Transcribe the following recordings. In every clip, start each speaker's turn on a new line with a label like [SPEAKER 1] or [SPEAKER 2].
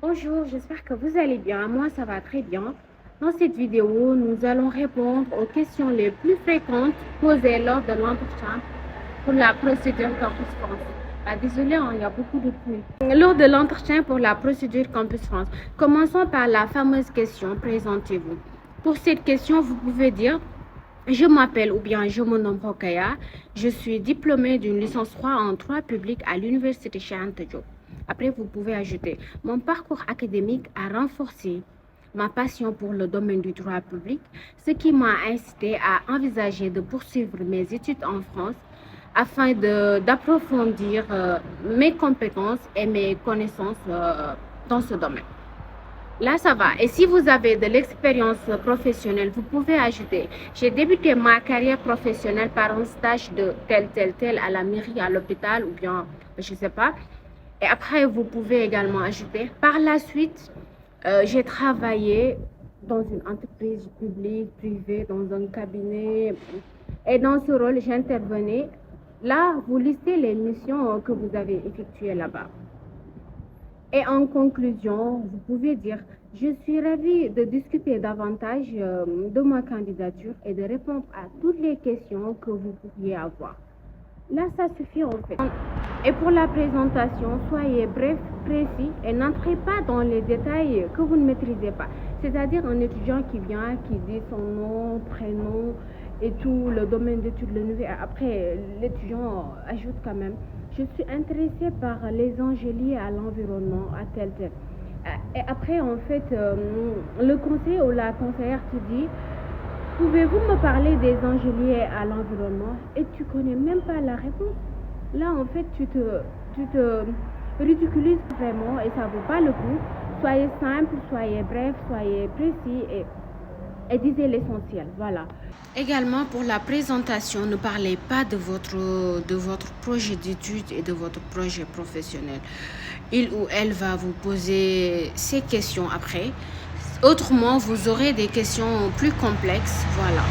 [SPEAKER 1] Bonjour, j'espère que vous allez bien. Moi, ça va très bien. Dans cette vidéo, nous allons répondre aux questions les plus fréquentes posées lors de l'entretien pour la procédure Campus France. Désolé, il y a beaucoup de bruit. Lors de l'entretien pour la procédure Campus France, commençons par la fameuse question présentez-vous. Pour cette question, vous pouvez dire je m'appelle ou bien je me nomme Rokaya. Je suis diplômée d'une licence 3 en droit public à l'université Cheikh Anta Diop. Après, vous pouvez ajouter mon parcours académique a renforcé ma passion pour le domaine du droit public, ce qui m'a incité à envisager de poursuivre mes études en France afin d'approfondir mes compétences et mes connaissances dans ce domaine. Là, ça va. Et si vous avez de l'expérience professionnelle, vous pouvez ajouter. J'ai débuté ma carrière professionnelle par un stage de tel à la mairie, à l'hôpital ou bien, je ne sais pas. Et après, vous pouvez également ajouter. Par la suite, j'ai travaillé dans une entreprise publique, privée, dans un cabinet. Et dans ce rôle, j'intervenais. Là, vous listez les missions que vous avez effectuées là-bas. Et en conclusion, vous pouvez dire, je suis ravie de discuter davantage de ma candidature et de répondre à toutes les questions que vous pourriez avoir. Là, ça suffit en fait. Et pour la présentation, soyez bref, précis et n'entrez pas dans les détails que vous ne maîtrisez pas. C'est-à-dire un étudiant qui vient, qui dit son nom, prénom et tout, le domaine d'études, le niveau. Après, l'étudiant ajoute quand même, je suis intéressé par les enjeux liés à l'environnement, à tel. Et après, en fait, le conseiller ou la conseillère te dit, pouvez-vous me parler des enjeux liés à l'environnement et tu connais même pas la réponse. Là, en fait, tu te ridiculises vraiment et ça vaut pas le coup. Soyez simple, soyez bref, soyez précis et disait l'essentiel. Voilà. Également, pour la présentation, ne parlez pas de votre projet d'études et de votre projet professionnel. Il ou elle va vous poser ces questions après. Autrement, vous aurez des questions plus complexes. Voilà.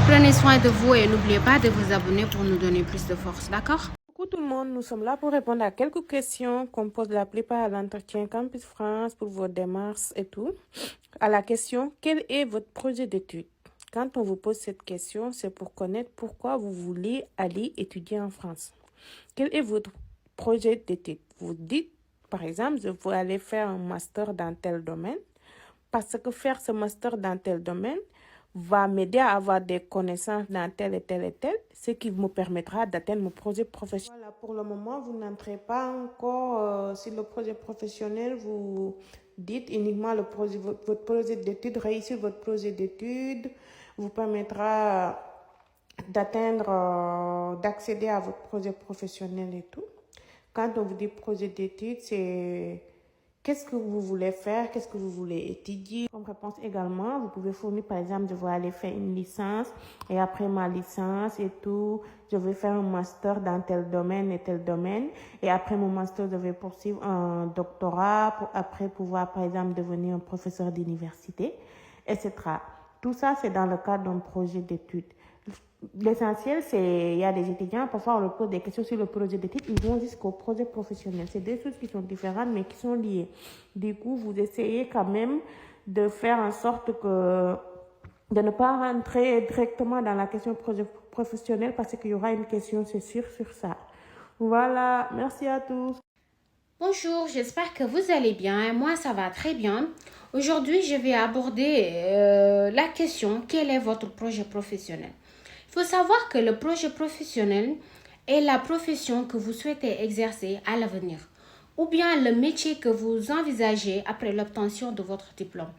[SPEAKER 1] Prenez soin de vous et n'oubliez pas de vous abonner pour nous donner plus de force. D'accord?
[SPEAKER 2] Coucou tout le monde, nous sommes là pour répondre à quelques questions qu'on pose la plupart à l'entretien Campus France pour vos démarches et tout. À la question, quel est votre projet d'études? Quand on vous pose cette question, c'est pour connaître pourquoi vous voulez aller étudier en France. Quel est votre projet d'études? Vous dites, par exemple, je veux aller faire un master dans tel domaine parce que faire ce master dans tel domaine va m'aider à avoir des connaissances dans tel, ce qui me permettra d'atteindre mon projet professionnel. Voilà, pour le moment, vous n'entrez pas encore sur le projet professionnel, vous dites uniquement votre projet d'études, réussir votre projet d'études vous permettra d'accéder à votre projet professionnel et tout. Quand on vous dit projet d'études, c'est qu'est-ce que vous voulez faire, qu'est-ce que vous voulez étudier. Comme réponse également, vous pouvez fournir par exemple, je vais aller faire une licence et après ma licence et tout, je vais faire un master dans tel domaine et tel domaine. Et après mon master, je vais poursuivre un doctorat pour après pouvoir par exemple devenir un professeur d'université, etc. Tout ça, c'est dans le cadre d'un projet d'études. L'essentiel, c'est il y a des étudiants, parfois on leur pose des questions sur le projet d'études, ils vont jusqu'au projet professionnel. C'est deux choses qui sont différentes, mais qui sont liées. Du coup, vous essayez quand même de faire en sorte que de ne pas rentrer directement dans la question projet professionnel parce qu'il y aura une question, c'est sûr, sur ça. Voilà, merci à tous.
[SPEAKER 1] Bonjour, j'espère que vous allez bien. Moi, ça va très bien. Aujourd'hui, je vais aborder la question, quel est votre projet professionnel? Il faut savoir que le projet professionnel est la profession que vous souhaitez exercer à l'avenir ou bien le métier que vous envisagez après l'obtention de votre diplôme.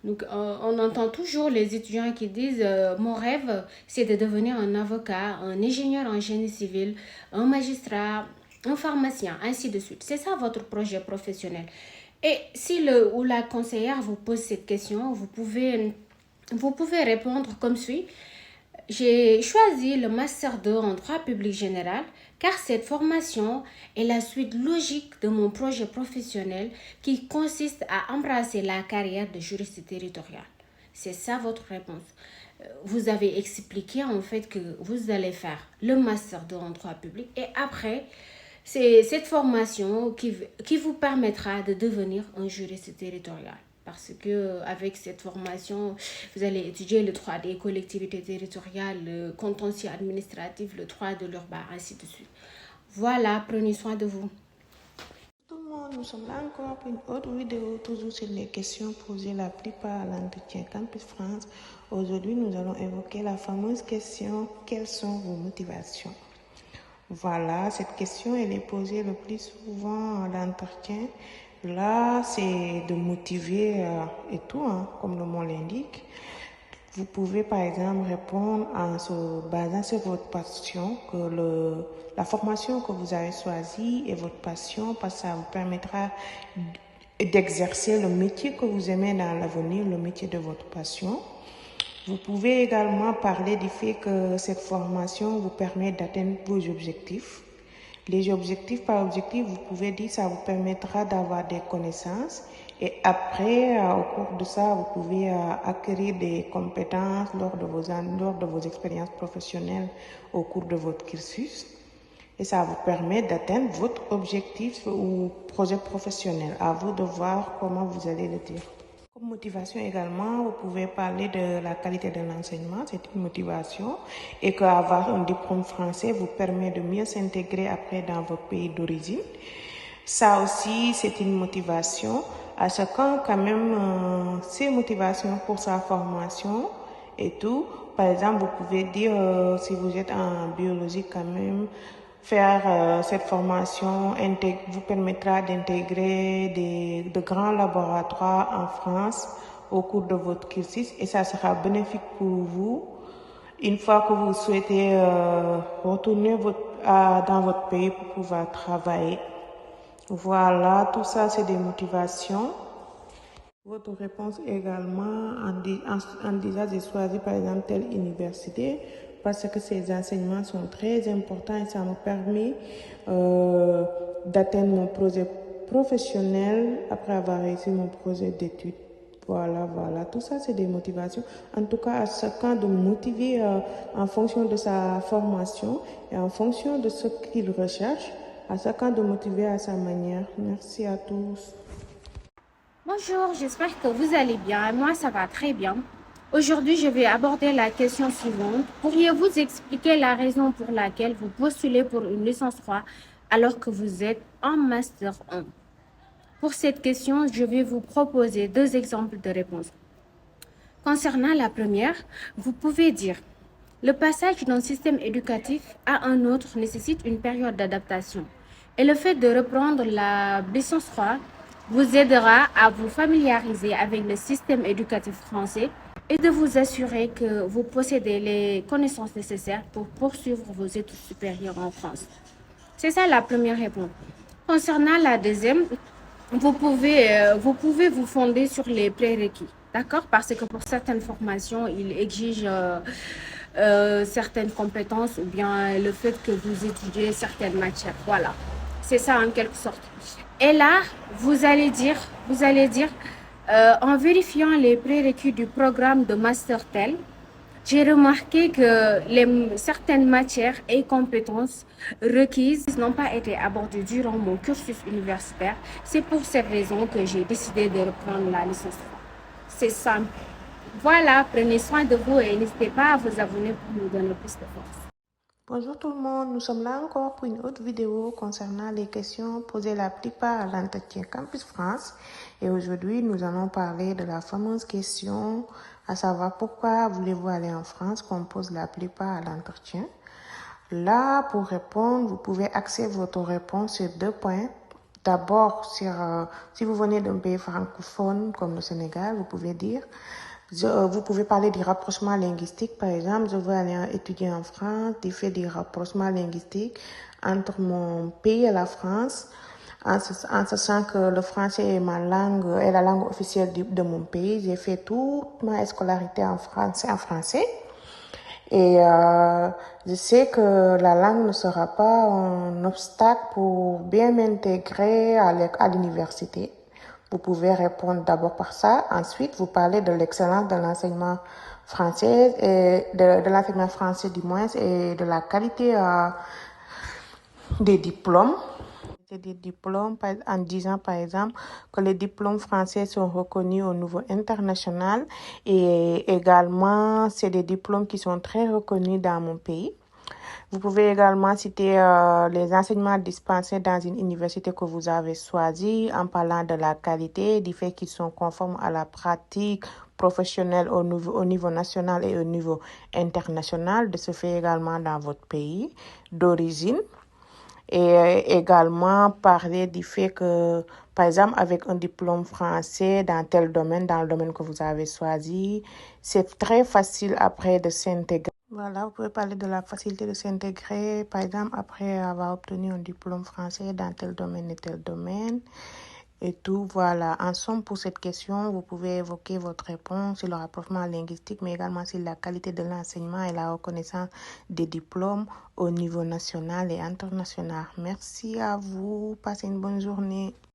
[SPEAKER 1] Donc, on entend toujours les étudiants qui disent mon rêve, c'est de devenir un avocat, un ingénieur en génie civil, un magistrat, un pharmacien, ainsi de suite. C'est ça votre projet professionnel. Et si le ou la conseillère vous pose cette question, vous pouvez répondre comme suit. J'ai choisi le Master 2 en droit public général car cette formation est la suite logique de mon projet professionnel qui consiste à embrasser la carrière de juriste territorial. C'est ça votre réponse. Vous avez expliqué en fait que vous allez faire le Master 2 en droit public et après, C'est cette formation qui vous permettra de devenir un juriste territorial. Parce que avec cette formation, vous allez étudier le droit des collectivités territoriales, le contentieux administratif, le droit de l'urbain, ainsi de suite. Voilà, prenez soin de vous.
[SPEAKER 2] Tout le monde, nous sommes là encore pour une autre vidéo, toujours sur les questions posées la plupart à l'entretien Campus France. Aujourd'hui, nous allons évoquer la fameuse question: quelles sont vos motivations? Voilà, cette question, elle est posée le plus souvent à l'entretien. Là, c'est de motiver et tout, hein, comme le mot l'indique. Vous pouvez par exemple répondre en se basant sur votre passion, que la formation que vous avez choisie est votre passion, parce que ça vous permettra d'exercer le métier que vous aimez dans l'avenir, le métier de votre passion. Vous pouvez également parler du fait que cette formation vous permet d'atteindre vos objectifs. Les objectifs, par objectif, vous pouvez dire que ça vous permettra d'avoir des connaissances et après, au cours de ça, vous pouvez acquérir des compétences lors de vos expériences professionnelles au cours de votre cursus. Et ça vous permet d'atteindre votre objectif ou projet professionnel. À vous de voir comment vous allez le dire. Comme motivation également, vous pouvez parler de la qualité de l'enseignement, c'est une motivation, et qu'avoir un diplôme français vous permet de mieux s'intégrer après dans votre pays d'origine. Ça aussi, c'est une motivation. À chacun, quand même, ses motivations pour sa formation et tout. Par exemple, vous pouvez dire, si vous êtes en biologie quand même, faire cette formation vous permettra d'intégrer de grands laboratoires en France au cours de votre cursus et ça sera bénéfique pour vous une fois que vous souhaitez retourner dans votre pays pour pouvoir travailler. Voilà, tout ça c'est des motivations. Votre réponse également en disant j'ai choisi par exemple telle université parce que ces enseignements sont très importants et ça me permet d'atteindre mon projet professionnel après avoir réussi mon projet d'études. Voilà, tout ça c'est des motivations. En tout cas, à chacun de motiver en fonction de sa formation et en fonction de ce qu'il recherche, à chacun de motiver à sa manière. Merci à tous.
[SPEAKER 1] Bonjour, j'espère que vous allez bien. Moi, ça va très bien. Aujourd'hui, je vais aborder la question suivante. Pourriez-vous expliquer la raison pour laquelle vous postulez pour une licence 3 alors que vous êtes en Master 1? Pour cette question, je vais vous proposer 2 exemples de réponses. Concernant la première, vous pouvez dire: le passage d'un système éducatif à un autre nécessite une période d'adaptation. Et le fait de reprendre la licence 3 vous aidera à vous familiariser avec le système éducatif français et de vous assurer que vous possédez les connaissances nécessaires pour poursuivre vos études supérieures en France. C'est ça la première réponse. Concernant la deuxième, vous pouvez vous fonder sur les prérequis, d'accord? Parce que pour certaines formations, il exige certaines compétences ou bien le fait que vous étudiez certaines matières. Voilà, c'est ça en quelque sorte. Et là, vous allez dire, en vérifiant les prérequis du programme de Master tel, j'ai remarqué que certaines matières et compétences requises n'ont pas été abordées durant mon cursus universitaire. C'est pour cette raison que j'ai décidé de reprendre la licence 3. C'est simple. Voilà, prenez soin de vous et n'hésitez pas à vous abonner pour nous donner plus de force.
[SPEAKER 2] Bonjour tout le monde, nous sommes là encore pour une autre vidéo concernant les questions posées la plupart à l'entretien Campus France. Et aujourd'hui, nous allons parler de la fameuse question, à savoir pourquoi voulez-vous aller en France, qu'on pose la plupart à l'entretien. Là, pour répondre, vous pouvez axer votre réponse sur 2 points. D'abord, si vous venez d'un pays francophone comme le Sénégal, vous pouvez dire... Vous pouvez parler du rapprochement linguistique. Par exemple, je veux aller étudier en France, du fait du rapprochement linguistique entre mon pays et la France, en sachant que le français est la langue officielle de mon pays. J'ai fait toute ma scolarité en français. Et je sais que la langue ne sera pas un obstacle pour bien m'intégrer à l'université. Vous pouvez répondre d'abord par ça. Ensuite, vous parlez de l'excellence de l'enseignement français, et de l'enseignement français du moins, et de la qualité des diplômes. des diplômes en disant par exemple que les diplômes français sont reconnus au niveau international et également c'est des diplômes qui sont très reconnus dans mon pays. Vous pouvez également citer les enseignements dispensés dans une université que vous avez choisie en parlant de la qualité, du fait qu'ils sont conformes à la pratique professionnelle au niveau national et au niveau international, de ce fait également dans votre pays d'origine. Et également parler du fait que, par exemple, avec un diplôme français dans tel domaine, dans le domaine que vous avez choisi, c'est très facile après de s'intégrer. Voilà, vous pouvez parler de la facilité de s'intégrer, par exemple, après avoir obtenu un diplôme français dans tel domaine et tel domaine. Et tout, voilà. En somme, pour cette question, vous pouvez évoquer votre réponse sur le rapprochement linguistique, mais également sur la qualité de l'enseignement et la reconnaissance des diplômes au niveau national et international. Merci à vous. Passez une bonne journée.